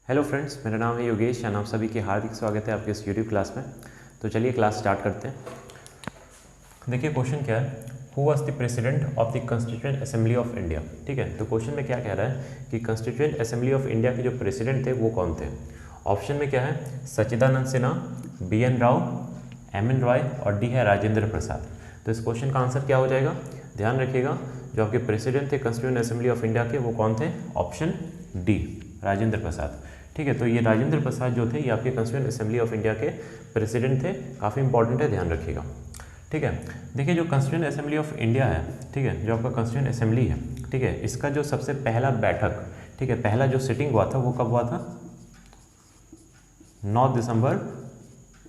Hello friends, मेरा नाम है योगेश और आप सभी की हार्दिक स्वागत है आपके इस यूट्यूब क्लास में। तो चलिए क्लास स्टार्ट करते हैं। देखिए क्वेश्चन क्या है, who was the president of the constituent assembly of India. ठीक है, तो क्वेश्चन में क्या कह रहा है कि कॉन्स्टिट्यूएंट असेंबली ऑफ इंडिया के जो प्रेसिडेंट थे वो कौन थे। ऑप्शन में क्या है, सच्चिदानंद सिन्हा, BN राव, MN रॉय और डी है राजेंद्र प्रसाद। तो इस क्वेश्चन का आंसर क्या हो जाएगा, ध्यान रखिएगा, जो आपके प्रेसिडेंट थे कॉन्स्टिट्यूएंट असेंबली ऑफ इंडिया के वो कौन थे, ऑप्शन डी राजेंद्र प्रसाद। ठीक है, तो ये राजेंद्र प्रसाद जो थे ये आपके कॉन्स्टिट्यूएंट असेंबली ऑफ इंडिया के प्रेसिडेंट थे, काफ़ी इंपॉर्टेंट है, ध्यान रखिएगा। ठीक है, देखिए जो कॉन्स्टिट्यूएंट असेंबली ऑफ इंडिया है, ठीक है, जो आपका कॉन्स्टिट्यूएंट असेंबली है, ठीक है, इसका जो सबसे पहला बैठक, ठीक है, पहला जो सिटिंग हुआ था वो कब हुआ था, 9 दिसंबर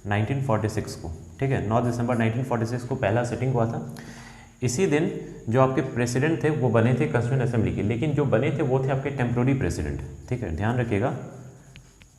1946 को। ठीक है, 9 दिसंबर 1946 को पहला सिटिंग हुआ था। इसी दिन जो आपके प्रेसिडेंट थे वो बने थे कॉन्स्टिट्यूएंट असेंबली के, लेकिन जो बने थे वो थे आपके टेम्प्रोरी प्रेसिडेंट। ठीक है, ध्यान रखिएगा,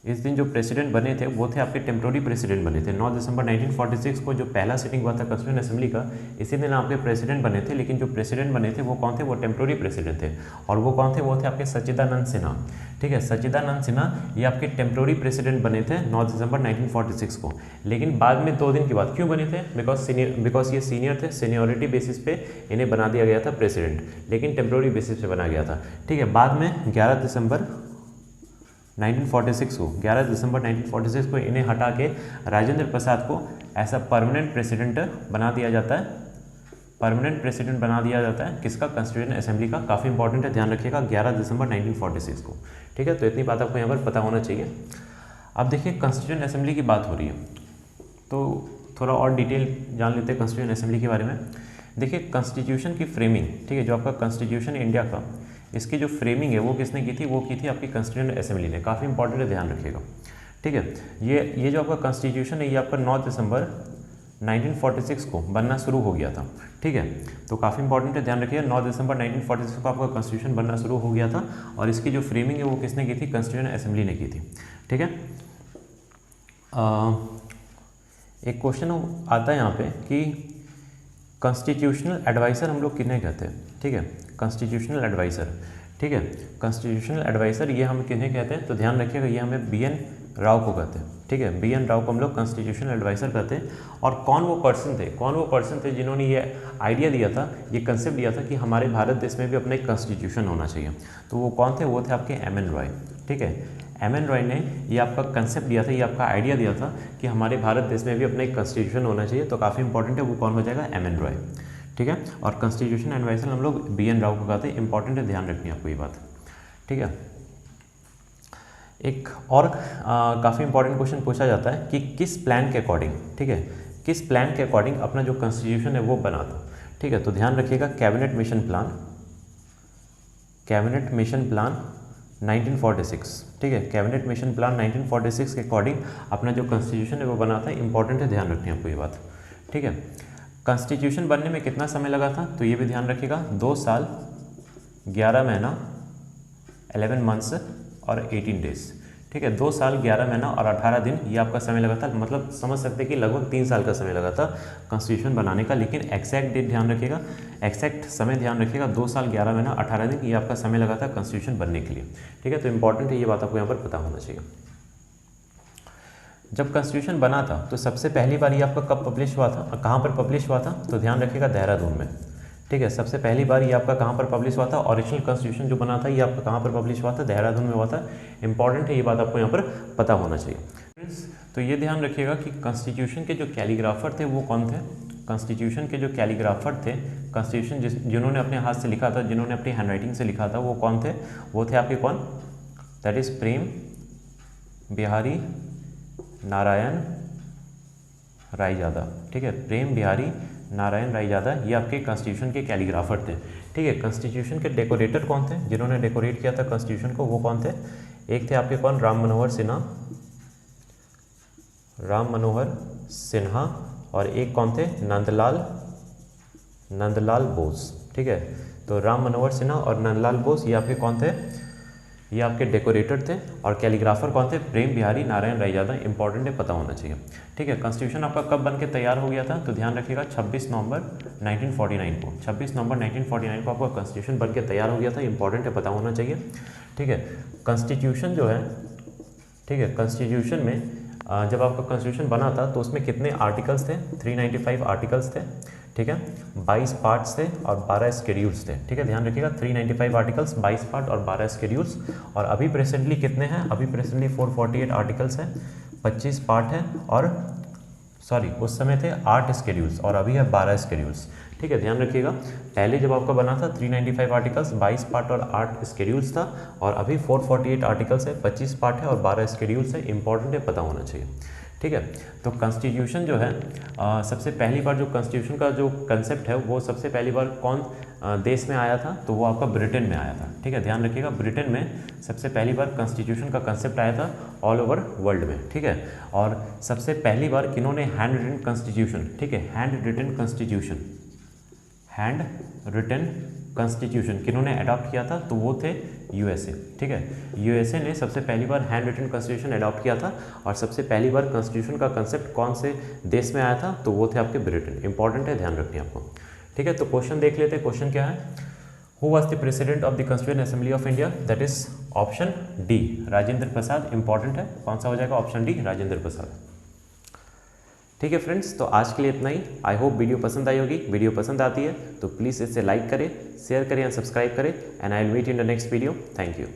इस दिन जो प्रेसिडेंट बने थे वो थे आपके टेम्प्रोरी प्रेसिडेंट बने थे। 9 दिसंबर 1946 को जो पहला सिटिंग हुआ था कॉन्स्टिट्यूएंट असेंबली का, इसी दिन आपके प्रेसिडेंट बने थे, लेकिन जो प्रेसिडेंट बने थे वो कौन थे, वो टेम्प्रोरी प्रेसिडेंट थे। और वो कौन थे, वो थे आपके सच्चिदानंद सिन्हा। ठीक है, सच्चिदानंद सिन्हा ये आपके टेम्प्रोरी प्रेसिडेंट बने थे 9 दिसंबर 1946 को, लेकिन बाद में 2 दिन के बाद क्यों बने थे, बिकॉज ये सीनियर थे, सीनियोरिटी बेसिस पे इन्हें बना दिया गया था प्रेसिडेंट, लेकिन टेम्प्रोरी बेसिस पे बना गया था। ठीक है, बाद में 11 दिसंबर 1946 को इन्हें हटा के राजेंद्र प्रसाद को ऐसा परमानेंट प्रेसिडेंट बना दिया जाता है, परमानेंट प्रेसिडेंट बना दिया जाता है किसका, कॉन्स्टिट्यूएंट असेंबली का। काफ़ी इंपॉर्टेंट है, ध्यान रखिएगा, 11 दिसंबर 1946 को। ठीक है, तो इतनी बात आपको यहाँ पर पता होना चाहिए। अब देखिए कॉन्स्टिट्यूएंट असेंबली की बात हो रही है, तो थोड़ा और डिटेल जान लेते हैं कॉन्स्टिट्यूएंट असेंबली के बारे में। देखिए कॉन्स्टिट्यूशन की फ्रेमिंग, ठीक है, जो आपका कॉन्स्टिट्यूशन इंडिया का, इसकी जो फ्रेमिंग है वो किसने की थी, वो की थी आपकी कॉन्स्टिट्यूएंट असेंबली ने। काफ़ी इंपॉर्टेंट है, ध्यान रखिएगा। ठीक है, ये जो आपका कॉन्स्टिट्यूशन है ये आपका 9 दिसंबर 1946 को बनना शुरू हो गया था। ठीक है, तो काफ़ी इंपॉर्टेंट है, ध्यान रखिएगा, 9 दिसंबर 1946 को आपका कॉन्स्टिट्यूशन बनना शुरू हो गया था, और इसकी जो फ्रेमिंग है वो किसने की थी, कॉन्स्टिट्यूएंट असेंबली ने की थी। ठीक है, एक क्वेश्चन आता है यहाँ पे कि कॉन्स्टिट्यूशनल एडवाइज़र हम लोग किन्हें कहते हैं। ठीक है, कॉन्स्टिट्यूशनल एडवाइज़र, ठीक है, कॉन्स्टिट्यूशनल एडवाइज़र ये हम किन्हें कहते हैं, तो ध्यान रखिएगा, ये हमें BN राव को कहते हैं। ठीक है, BN राव को हम लोग कॉन्स्टिट्यूशनल एडवाइज़र कहते हैं। और कौन वो पर्सन थे जिन्होंने ये आइडिया दिया था, ये कंसेप्ट दिया था कि हमारे भारत देश में भी अपना एक कॉन्स्टिट्यूशन होना चाहिए। तो वो कौन थे, वो थे आपके MN रॉय। ठीक है, MN रॉय ने ये आपका कंसेप्ट दिया था, ये आपका आइडिया दिया था कि हमारे भारत देश में भी अपना एक कॉन्स्टिट्यूशन होना चाहिए। तो काफ़ी इंपॉर्टेंट है, वो कौन हो जाएगा, MN रॉय। ठीक है, और कॉन्स्टिट्यूशन एडवाइजर हम लोग BN राव को कहते हैं। इंपॉर्टेंट है, ध्यान रखनी है आपको ये बात। ठीक है, एक और काफ़ी इंपॉर्टेंट क्वेश्चन पूछा जाता है कि किस प्लान के अकॉर्डिंग, ठीक है, किस प्लान के अकॉर्डिंग अपना जो कॉन्स्टिट्यूशन है वो बना था। ठीक है, तो ध्यान रखिएगा, कैबिनेट मिशन प्लान 1946। ठीक है, कैबिनेट मिशन प्लान 1946 के अकॉर्डिंग अपना जो कॉन्स्टिट्यूशन है वो बना था। इंपॉर्टेंट है, ध्यान रखनी है आपको ये बात। ठीक है, कॉन्स्टिट्यूशन बनने में कितना समय लगा था, तो ये भी ध्यान रखिएगा, 2 साल 11 महीना 11 मंथ्स और 18 डेज। ठीक है, 2 साल 11 महीना और 18 दिन ये आपका समय लगा था। मतलब समझ सकते हैं कि लगभग 3 साल का समय लगा था कॉन्स्टिट्यूशन बनाने का। लेकिन एक्जैक्ट डेट ध्यान रखिएगा, एक्जैक्ट समय ध्यान रखिएगा, 2 साल 11 महीना 18 दिन ये आपका समय लगा था कॉन्स्टिट्यूशन बनने के लिए। ठीक है, तो इंपॉर्टेंट है, ये बात आपको यहाँ पर पता होना चाहिए। जब कॉन्स्टिट्यूशन बना था तो सबसे पहली बार ये आपका कब पब्लिश हुआ था, कहाँ पर पब्लिश हुआ था, तो ध्यान रखिएगा, देहरादून में। ठीक है, सबसे पहली बार ये आपका कहाँ पर पब्लिश हुआ था, ओरिजिनल कॉन्स्टिट्यूशन जो बना था ये आपका कहाँ पर पब्लिश हुआ था, देहरादून में हुआ था। इंपॉर्टेंट है, ये बात आपको यहाँ पर पता होना चाहिए। फ्रेंड्स, तो ये ध्यान रखिएगा कि कॉन्स्टिट्यूशन के जो कैलीग्राफर थे वो कौन थे, कॉन्स्टिट्यूशन के जो कैलीग्राफर थे, कॉन्स्टिट्यूशन जिन्होंने अपने हाथ से लिखा था, जिन्होंने अपनी हैंडराइटिंग से लिखा था, वो कौन थे, वो थे आपके कौन, दैट इज़ प्रेम बिहारी नारायण रायजादा। ठीक है, प्रेम बिहारी नारायण रायजादा ये आपके कॉन्स्टिट्यूशन के कैलीग्राफर थे। ठीक है, कॉन्स्टिट्यूशन के डेकोरेटर कौन थे, जिन्होंने डेकोरेट किया था कॉन्स्टिट्यूशन को, वो कौन थे, एक थे आपके कौन, राम मनोहर सिन्हा, और एक कौन थे, नंदलाल बोस। ठीक है, तो राम मनोहर सिन्हा और नंदलाल बोस ये आपके कौन थे, ये आपके डेकोरेटर थे। और कैलीग्राफर कौन थे, प्रेम बिहारी नारायण रायजादा। इंपॉर्टेंट है, पता होना चाहिए। ठीक है, कॉन्स्टिट्यूशन आपका कब बन के तैयार हो गया था, तो ध्यान रखिएगा 26 नवंबर 1949 को, 26 नवंबर 1949 को आपका कॉन्स्टिट्यूशन बन के तैयार हो गया था। इंपॉर्टेंट है, पता होना चाहिए। ठीक है, कॉन्स्टिट्यूशन जो है ठीक है। कॉन्स्टिट्यूशन में जब आपका कॉन्स्टिट्यूशन बना था तो उसमें कितने आर्टिकल्स थे? 395 आर्टिकल्स थे, ठीक है। 22 पार्ट्स थे और 12 स्केड्यूल्स थे, ठीक है। ध्यान रखिएगा 395 आर्टिकल्स, 22 पार्ट और 12 स्केड्यूल्स। और अभी प्रेजेंटली कितने हैं? अभी प्रेजेंटली 448 आर्टिकल्स हैं, 25 पार्ट हैं और सॉरी उस समय थे 8 स्केड्यूल्स और अभी है 12 स्केड्यूल्स, ठीक है। ध्यान रखिएगा पहले जब आपका बना था 395 आर्टिकल्स, 22 पार्ट और 8 स्केड्यूल्स था और अभी 448 आर्टिकल्स है, 25 पार्ट है और 12 स्केड्यूल्स है। इंपॉर्टेंट है, पता होना चाहिए, ठीक है। तो कॉन्स्टिट्यूशन जो है सबसे पहली बार जो कॉन्स्टिट्यूशन का जो कंसेप्ट है वो सबसे पहली बार कौन देश में आया था? तो वो आपका ब्रिटेन में आया था, ठीक है। ध्यान रखिएगा ब्रिटेन में सबसे पहली बार कॉन्स्टिट्यूशन का कंसेप्ट आया था ऑल ओवर वर्ल्ड में, ठीक है। और सबसे पहली बार किन्होंने हैंड रिटन कॉन्स्टिट्यूशन, ठीक है, hand written constitution, hand written constitution किन्होंने अडॉप्ट किया था? तो वो थे यूएसए, ठीक है। यूएसए ने सबसे पहली बार हैंड रिटन कॉन्स्टिट्यूशन अडॉप्ट किया था और सबसे पहली बार कॉन्स्टिट्यूशन का कंसेप्ट कौन से देश में आया था? तो वो थे आपके ब्रिटेन। इंपॉर्टेंट है, ध्यान रखिए आपको, ठीक है। तो क्वेश्चन देख लेते हैं। क्वेश्चन क्या है? Who was the president of the constituent assembly of India? That is option D, Rajendra Prasad. Important है, कौन सा हो जाएगा? Option D, Rajendra Prasad. ठीक है फ्रेंड्स, तो आज के लिए इतना ही। आई होप वीडियो पसंद आई होगी। वीडियो पसंद आती है तो प्लीज़ इसे लाइक करें, शेयर करें और सब्सक्राइब करें and I will meet in the next video. Thank you.